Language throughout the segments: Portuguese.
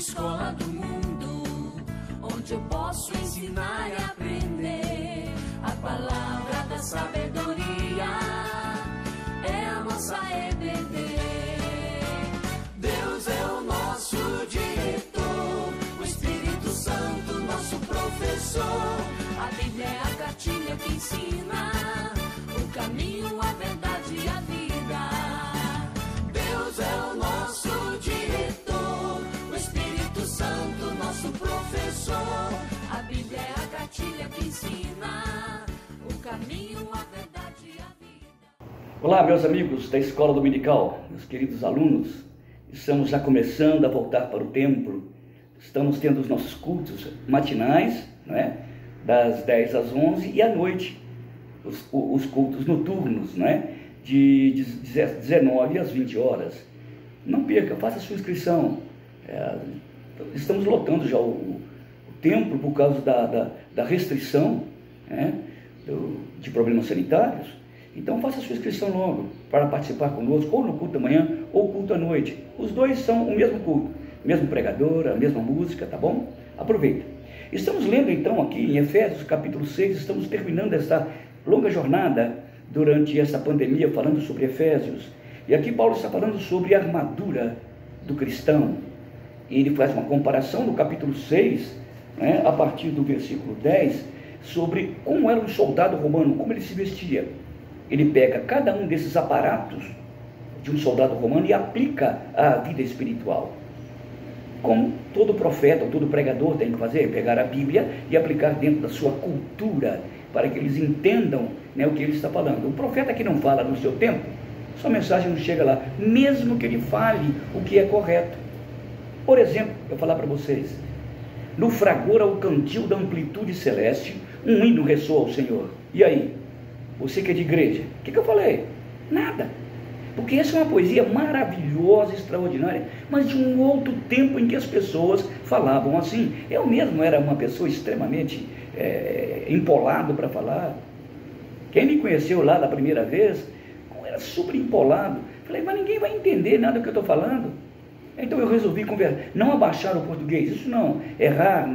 escola do mundo, onde eu posso ensinar e aprender. A palavra da sabedoria é a nossa EBD. Deus é o nosso diretor, o Espírito Santo nosso professor. A Bíblia é a cartilha que ensina o caminho, a verdade e a vida. Deus é o nosso diretor, o Espírito Santo nosso professor. A Bíblia é a cartilha que ensina o caminho, a verdade e a vida. Olá, meus amigos da Escola Dominical, meus queridos alunos. Estamos já começando a voltar para o templo. Estamos tendo os nossos cultos matinais, não é? Das 10 às 11 e à noite os cultos noturnos, né? De 19 às 20 horas. Não perca, faça a sua inscrição. Estamos lotando já o templo por causa da restrição, né? De problemas sanitários. Então faça a sua inscrição logo para participar conosco, ou no culto da manhã ou culto à noite. Os dois são o mesmo culto, mesmo pregador, a mesma música, tá bom? Aproveita. Estamos lendo então aqui em Efésios capítulo 6, estamos terminando essa longa jornada durante essa pandemia, falando sobre Efésios. E aqui Paulo está falando sobre a armadura do cristão. E ele faz uma comparação no capítulo 6, né, a partir do versículo 10, sobre como era um soldado romano, como ele se vestia. Ele pega cada um desses aparatos de um soldado romano e aplica à vida espiritual. Como todo profeta, todo pregador tem que fazer, pegar a Bíblia e aplicar dentro da sua cultura, para que eles entendam, né, o que ele está falando. O profeta que não fala no seu tempo, sua mensagem não chega lá, mesmo que ele fale o que é correto. Por exemplo, eu vou falar para vocês, no fragor ao cantil da amplitude celeste, um hino ressoa ao Senhor. E aí? Você que é de igreja, o que eu falei? Nada. Porque essa é uma poesia maravilhosa, extraordinária, mas de um outro tempo em que as pessoas falavam assim. Eu mesmo era uma pessoa extremamente empolado para falar. Quem me conheceu lá da primeira vez, eu era super empolado. Falei, mas ninguém vai entender nada do que eu estou falando. Então eu resolvi não abaixar o português, isso não, errar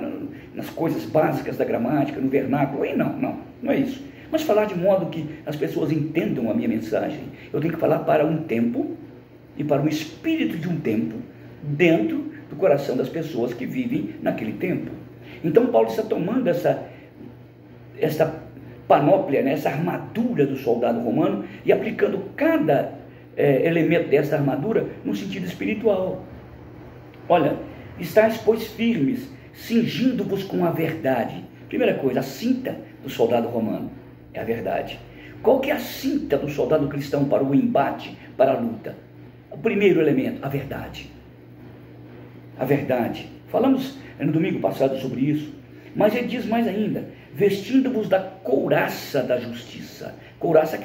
nas coisas básicas da gramática, no vernáculo, aí não é isso. Mas falar de modo que as pessoas entendam a minha mensagem. Eu tenho que falar para um tempo e para o espírito de um tempo dentro do coração das pessoas que vivem naquele tempo. Então Paulo está tomando essa panóplia, né, essa armadura do soldado romano e aplicando cada elemento dessa armadura no sentido espiritual. Olha, estáis, pois, firmes, cingindo-vos com a verdade. Primeira coisa, a cinta do soldado romano é a verdade. Qual que é a cinta do soldado cristão para o embate, para a luta? O primeiro elemento, a verdade. A verdade. Falamos no domingo passado sobre isso, mas ele diz mais ainda, vestindo-vos da couraça da justiça. Couraça,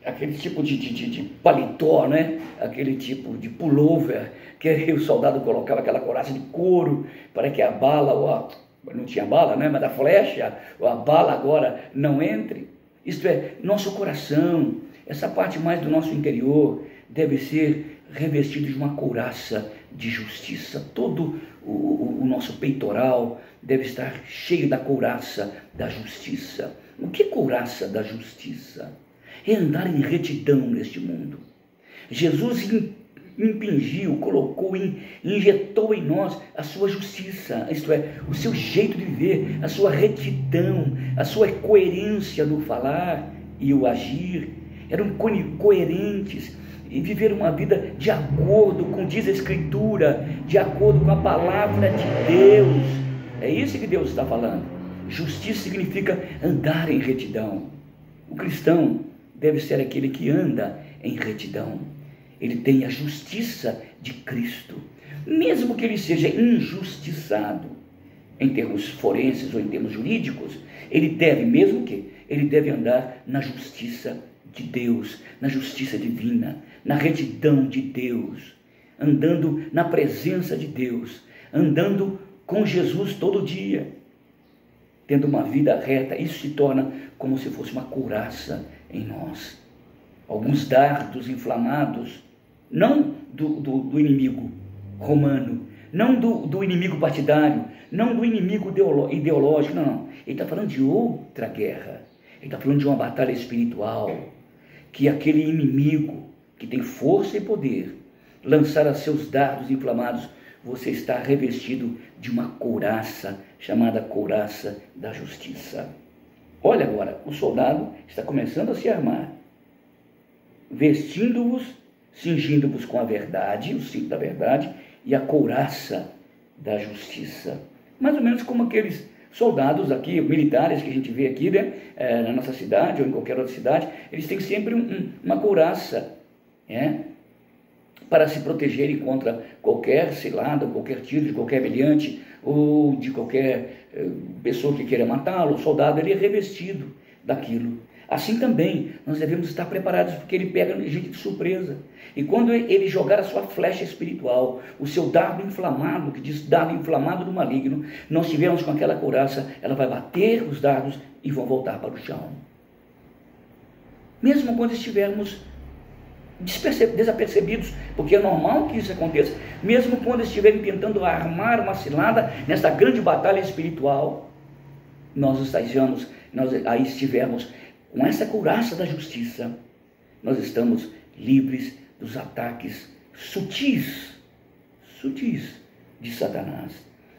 aquele tipo de paletó, né? Aquele tipo de pullover que o soldado colocava, aquela couraça de couro, para que a bala, não tinha bala, né? Mas a flecha, ou a bala agora não entre. Isto é, nosso coração, essa parte mais do nosso interior, deve ser revestido de uma couraça de justiça. Todo o nosso peitoral deve estar cheio da couraça da justiça. O que é couraça da justiça? É andar em retidão neste mundo. Jesus impingiu, colocou, injetou em nós a sua justiça, isto é, o seu jeito de viver, a sua retidão, a sua coerência no falar e o agir. Eram coerentes e viveram uma vida de acordo com, diz a Escritura, de acordo com a palavra de Deus. É isso que Deus está falando. Justiça significa andar em retidão. O cristão deve ser aquele que anda em retidão. Ele tem a justiça de Cristo. Mesmo que ele seja injustiçado, em termos forenses ou em termos jurídicos, ele deve andar na justiça de Deus, na justiça divina, na retidão de Deus, andando na presença de Deus, andando com Jesus todo dia, tendo uma vida reta. Isso se torna como se fosse uma couraça em nós. Alguns dardos inflamados, não do inimigo, romano, não do inimigo partidário, não do inimigo ideológico, não. Ele está falando de outra guerra, ele está falando de uma batalha espiritual, que aquele inimigo que tem força e poder lançar a seus dardos inflamados, você está revestido de uma couraça, chamada couraça da justiça. Olha agora, o soldado está começando a se armar, vestindo-vos, cingindo-vos com a verdade, o cinto da verdade, e a couraça da justiça. Mais ou menos como aqueles soldados aqui, militares que a gente vê aqui, né, na nossa cidade ou em qualquer outra cidade, eles têm sempre uma couraça, para se protegerem contra qualquer cilada, qualquer tiro de qualquer meliante ou de qualquer pessoa que queira matá-lo. O soldado, ele é revestido daquilo. Assim também, nós devemos estar preparados, porque ele pega a gente de surpresa. E quando ele jogar a sua flecha espiritual, o seu dardo inflamado, que diz dardo inflamado do maligno, nós estivermos com aquela couraça, ela vai bater os dardos e vão voltar para o chão. Mesmo quando estivermos desapercebidos, porque é normal que isso aconteça, mesmo quando estiverem tentando armar uma cilada nessa grande batalha espiritual, nós aí estivermos com essa couraça da justiça, nós estamos livres dos ataques sutis de Satanás.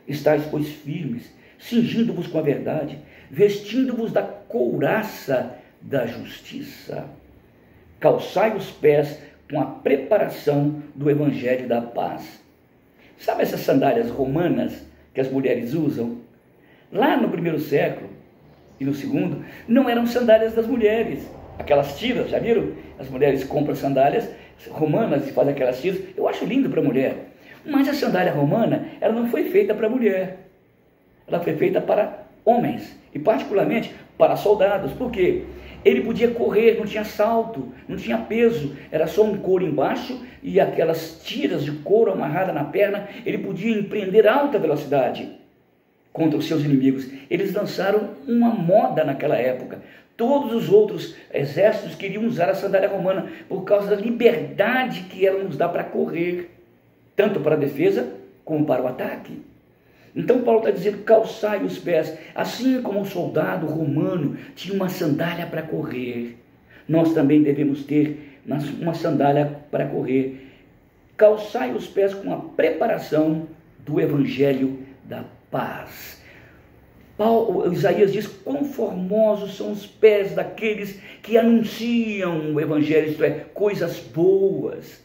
Estais, pois, firmes, cingindo-vos com a verdade, vestindo-vos da couraça da justiça. Calçai os pés com a preparação do evangelho da paz. Sabe essas sandálias romanas que as mulheres usam? Lá no primeiro século e no segundo, não eram sandálias das mulheres. Aquelas tiras, já viram? As mulheres compram sandálias romanas e fazem aquelas tiras. Eu acho lindo para a mulher. Mas a sandália romana, ela não foi feita para mulher. Ela foi feita para homens. E particularmente para soldados. Por quê? Ele podia correr, não tinha salto, não tinha peso, era só um couro embaixo e aquelas tiras de couro amarradas na perna. Ele podia empreender alta velocidade contra os seus inimigos. Eles lançaram uma moda naquela época. Todos os outros exércitos queriam usar a sandália romana por causa da liberdade que ela nos dá para correr, tanto para a defesa como para o ataque. Então Paulo está dizendo, calçai os pés, assim como o soldado romano tinha uma sandália para correr, nós também devemos ter uma sandália para correr. Calçai os pés com a preparação do evangelho da paz. Isaías diz, quão formosos são os pés daqueles que anunciam o evangelho, isto é, coisas boas.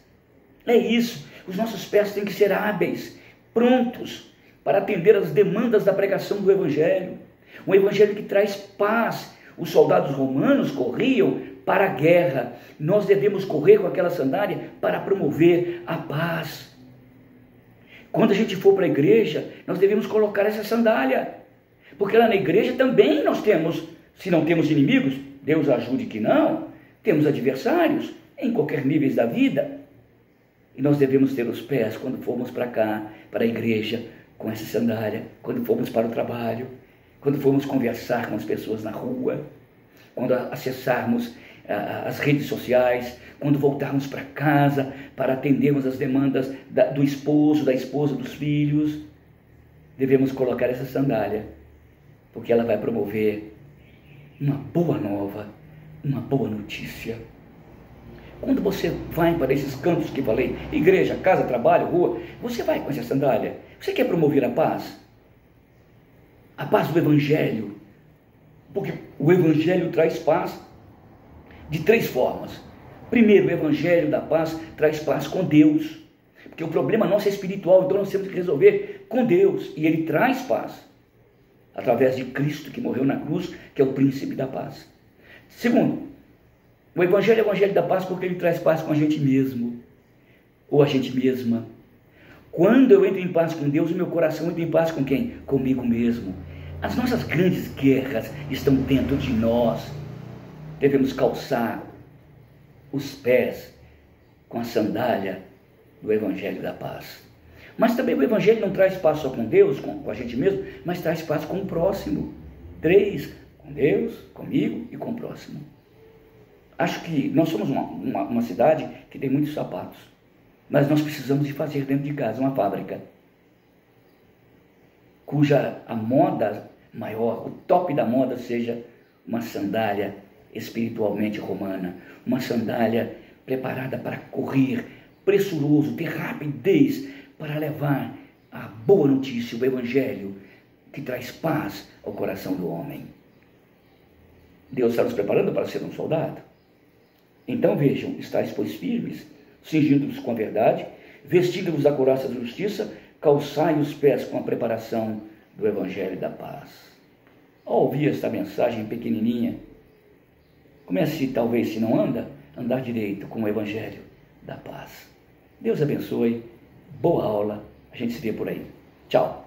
É isso, os nossos pés têm que ser hábeis, prontos para atender às demandas da pregação do evangelho. Um evangelho que traz paz. Os soldados romanos corriam para a guerra. Nós devemos correr com aquela sandália para promover a paz. Quando a gente for para a igreja, nós devemos colocar essa sandália, porque lá na igreja também nós temos, se não temos inimigos, Deus ajude que não, temos adversários em qualquer nível da vida. E nós devemos ter os pés quando formos para cá, para a igreja, com essa sandália, quando formos para o trabalho, quando formos conversar com as pessoas na rua, quando acessarmos as redes sociais, quando voltarmos para casa para atendermos as demandas do esposo, da esposa, dos filhos, devemos colocar essa sandália, porque ela vai promover uma boa nova, uma boa notícia. Quando você vai para esses cantos que falei, igreja, casa, trabalho, rua, você vai com essa sandália. Você quer promover a paz? A paz do evangelho. Porque o evangelho traz paz de 3 formas. Primeiro, o evangelho da paz traz paz com Deus. Porque o problema nosso é espiritual, então nós temos que resolver com Deus. E Ele traz paz através de Cristo que morreu na cruz, que é o príncipe da paz. Segundo, o evangelho é o evangelho da paz porque ele traz paz com a gente mesmo, ou a gente mesma. Quando eu entro em paz com Deus, o meu coração entra em paz com quem? Comigo mesmo. As nossas grandes guerras estão dentro de nós. Devemos calçar os pés com a sandália do evangelho da paz. Mas também o evangelho não traz paz só com Deus, com a gente mesmo, mas traz paz com o próximo. 3, com Deus, comigo e com o próximo. Acho que nós somos uma cidade que tem muitos sapatos. Mas nós precisamos de fazer dentro de casa uma fábrica, cuja a moda maior, o top da moda seja uma sandália espiritualmente romana, uma sandália preparada para correr, pressuroso, ter rapidez para levar a boa notícia, o Evangelho, que traz paz ao coração do homem. Deus está nos preparando para ser um soldado. Então vejam, estáis pois firmes, cingindo-vos com a verdade, vestindo-vos da couraça da justiça, calçai os pés com a preparação do Evangelho da paz. Ao ouvir esta mensagem pequenininha, comece, talvez, se não anda, andar direito com o Evangelho da paz. Deus abençoe, boa aula, a gente se vê por aí. Tchau.